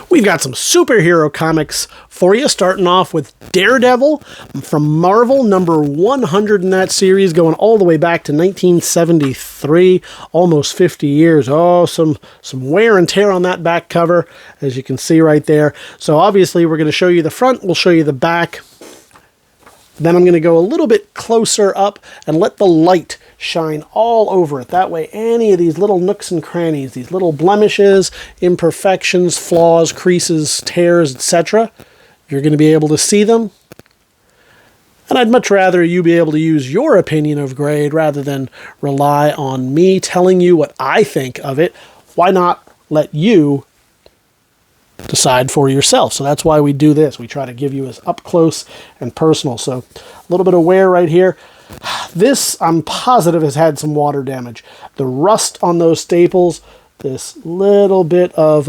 We've got some superhero comics for you, starting off with Daredevil from Marvel, number 100 in that series, going all the way back to 1973, almost 50 years. Oh, some wear and tear on that back cover, as you can see right there. So obviously we're going to show you the front, we'll show you the back. Then I'm going to go a little bit closer up and let the light shine all over it. That way any of these little nooks and crannies, these little blemishes, imperfections, flaws, creases, tears, etc., you're going to be able to see them. And I'd much rather you be able to use your opinion of grade rather than rely on me telling you what I think of it. Why not let you decide for yourself? So that's why we do this. We try to give you as up close and personal. So a little bit of wear right here. This, I'm positive, has had some water damage. The rust on those staples, this little bit of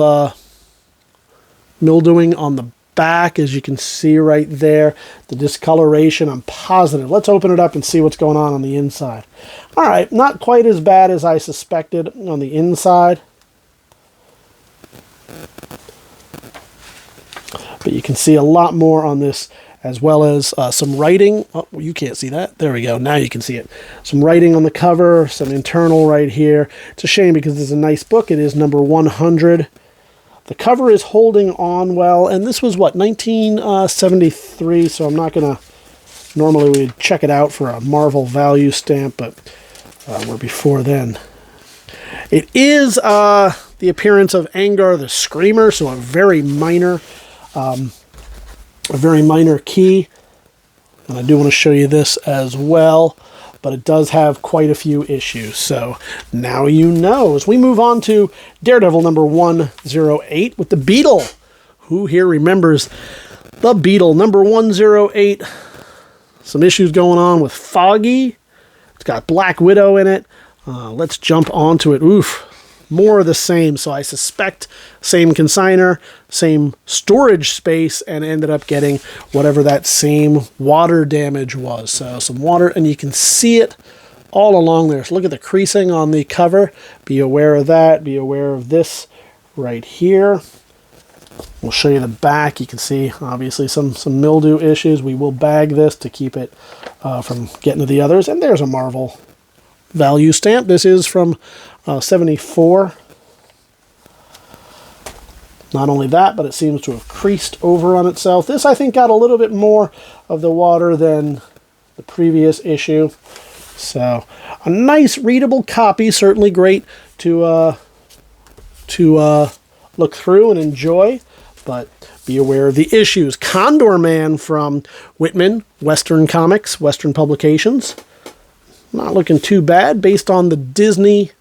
mildewing on the back, as you can see right there. The discoloration, I'm positive. Let's open it up and see what's going on the inside. All right, not quite as bad as I suspected on the inside. But you can see a lot more on this, as well as some writing. Oh, you can't see that. There we go. Now you can see it. Some writing on the cover, some internal right here. It's a shame because it's a nice book. It is number 100. The cover is holding on well, and this was, what, 1973, so I'm not going to... Normally we'd check it out for a Marvel value stamp, but we're before then. It is the appearance of Angar the Screamer, so a very minor key, and I do want to show you this as well, but it does have quite a few issues, so now you know. As we move on to Daredevil number 108 with the Beetle. Who here remembers the Beetle? Number 108, some issues going on with Foggy. It's got Black Widow in it. Let's jump onto it. Oof. More of the same, so I suspect same consigner, same storage space, and ended up getting whatever that same water damage was. So some water, and you can see it all along there. So look at the creasing on the cover. Be aware of that. Be aware of this right here. We'll show you the back. You can see, obviously, some mildew issues. We will bag this to keep it from getting to the others. And there's a Marvel value stamp. This is from 74. Not only that, but it seems to have creased over on itself. This, I think, got a little bit more of the water than the previous issue. So, a nice readable copy. Certainly great to look through and enjoy. But be aware of the issues. Condor Man from Whitman, Western Comics, Western Publications. Not looking too bad based on the Disney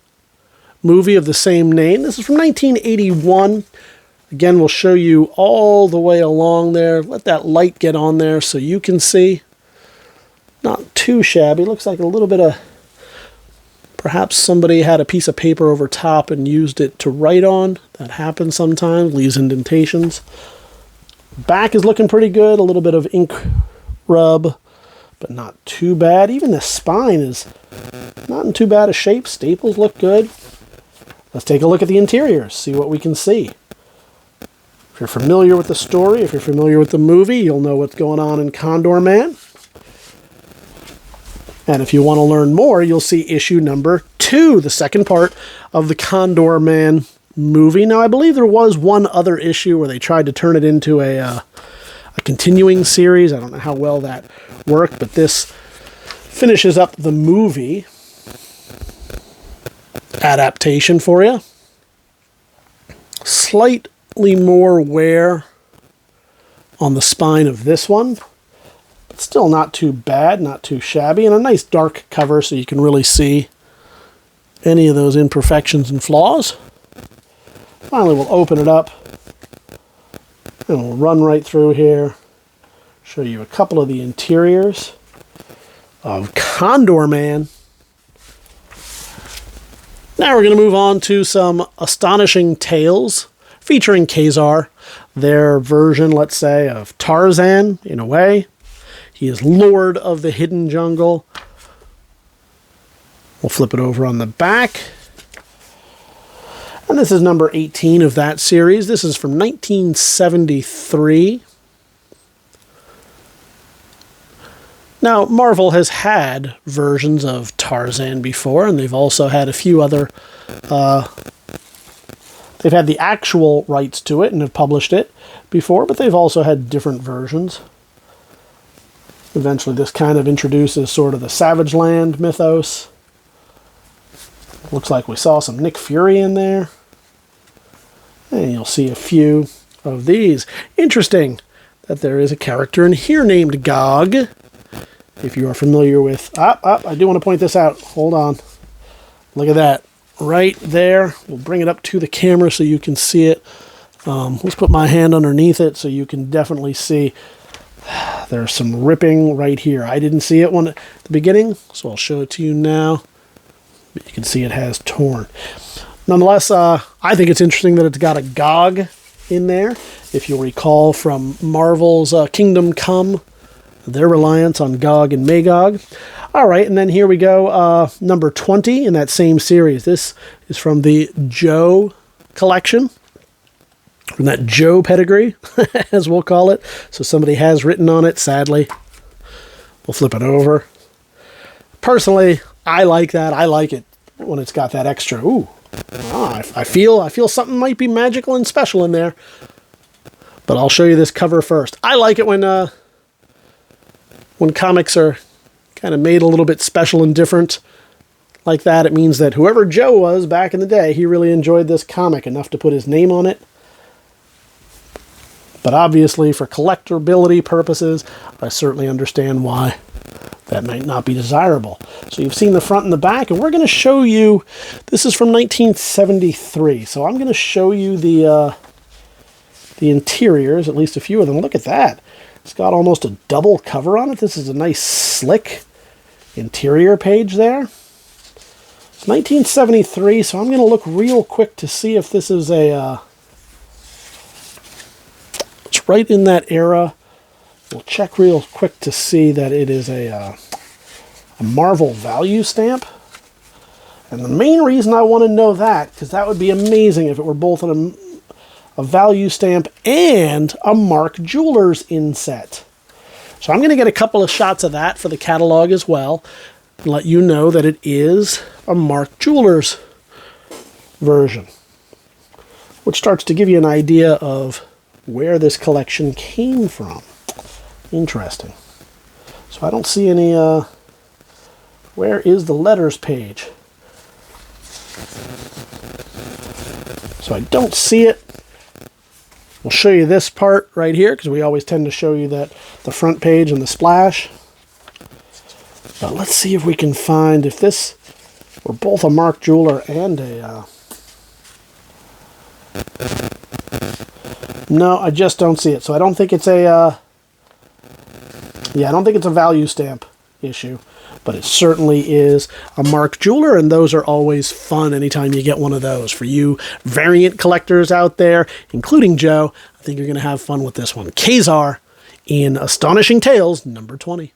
movie of the same name. This is from 1981. Again, we'll show you all the way along there. Let that light get on there so you can see. Not too shabby. Looks like a little bit of... Perhaps somebody had a piece of paper over top and used it to write on. That happens sometimes. Leaves indentations. Back is looking pretty good. A little bit of ink rub, but not too bad. Even the spine is not in too bad a shape. Staples look good. Let's take a look at the interiors, see what we can see. If you're familiar with the story, if you're familiar with the movie, you'll know what's going on in Condor Man. And if you want to learn more, you'll see issue number 2, the second part of the Condor Man movie. Now, I believe there was one other issue where they tried to turn it into a continuing series. I don't know how well that worked, but this finishes up the movie adaptation for you. Slightly more wear on the spine of this one, but still not too bad, not too shabby, and a nice dark cover so you can really see any of those imperfections and flaws. Finally, we'll open it up and we'll run right through here, show you a couple of the interiors of Condor Man. Now we're going to move on to some astonishing tales featuring Kazar, their version, let's say, of Tarzan, in a way. He is Lord of the Hidden Jungle. We'll flip it over on the back. And this is number 18 of that series. This is from 1973. Now, Marvel has had versions of Tarzan before, and they've also had a few other... they've had the actual rights to it and have published it before, but they've also had different versions. Eventually, this kind of introduces sort of the Savage Land mythos. Looks like we saw some Nick Fury in there. And you'll see a few of these. Interesting that there is a character in here named Gog. If you are familiar with... I do want to point this out. Hold on. Look at that. Right there. We'll bring it up to the camera so you can see it. Let's put my hand underneath it so you can definitely see. There's some ripping right here. I didn't see it at the beginning, so I'll show it to you now. But you can see it has torn. Nonetheless, I think it's interesting that it's got a Gog in there. If you'll recall from Marvel's Kingdom Come, their reliance on Gog and Magog. All right, and then here we go, number 20 in that same series. This is from the Joe collection, from that Joe pedigree, as we'll call it. So somebody has written on it, sadly. We'll flip it over. Personally, I like that. I like it when it's got that extra. Ooh, I feel something might be magical and special in there. But I'll show you this cover first. I like it when comics are kind of made a little bit special and different like that. It means that whoever Joe was back in the day, he really enjoyed this comic enough to put his name on it. But obviously, for collectability purposes, I certainly understand why that might not be desirable. So you've seen the front and the back, and we're going to show you, this is from 1973, so I'm going to show you the interiors, at least a few of them. Look at that. It's got almost a double cover on it. This is a nice slick interior page there. It's 1973, so I'm going to look real quick to see if this is a... it's right in that era. We'll check real quick to see that it is a Marvel value stamp. And the main reason I want to know that, because that would be amazing if it were both a value stamp and a Mark Jewelers inset. So I'm going to get a couple of shots of that for the catalog as well, and let you know that it is a Mark Jewelers version, which starts to give you an idea of where this collection came from. Interesting. So I don't see any, where is the letters page? So I don't see it. We'll show you this part right here, because we always tend to show you that the front page and the splash. But let's see if we can find, if this were both a Mark Jeweler and a... No, I just don't see it. So I don't think it's a... yeah, I don't think it's a value stamp issue. But it certainly is a Mark Jeweler, and those are always fun anytime you get one of those. For you variant collectors out there, including Joe, I think you're going to have fun with this one. Kazar in Astonishing Tales, number 20.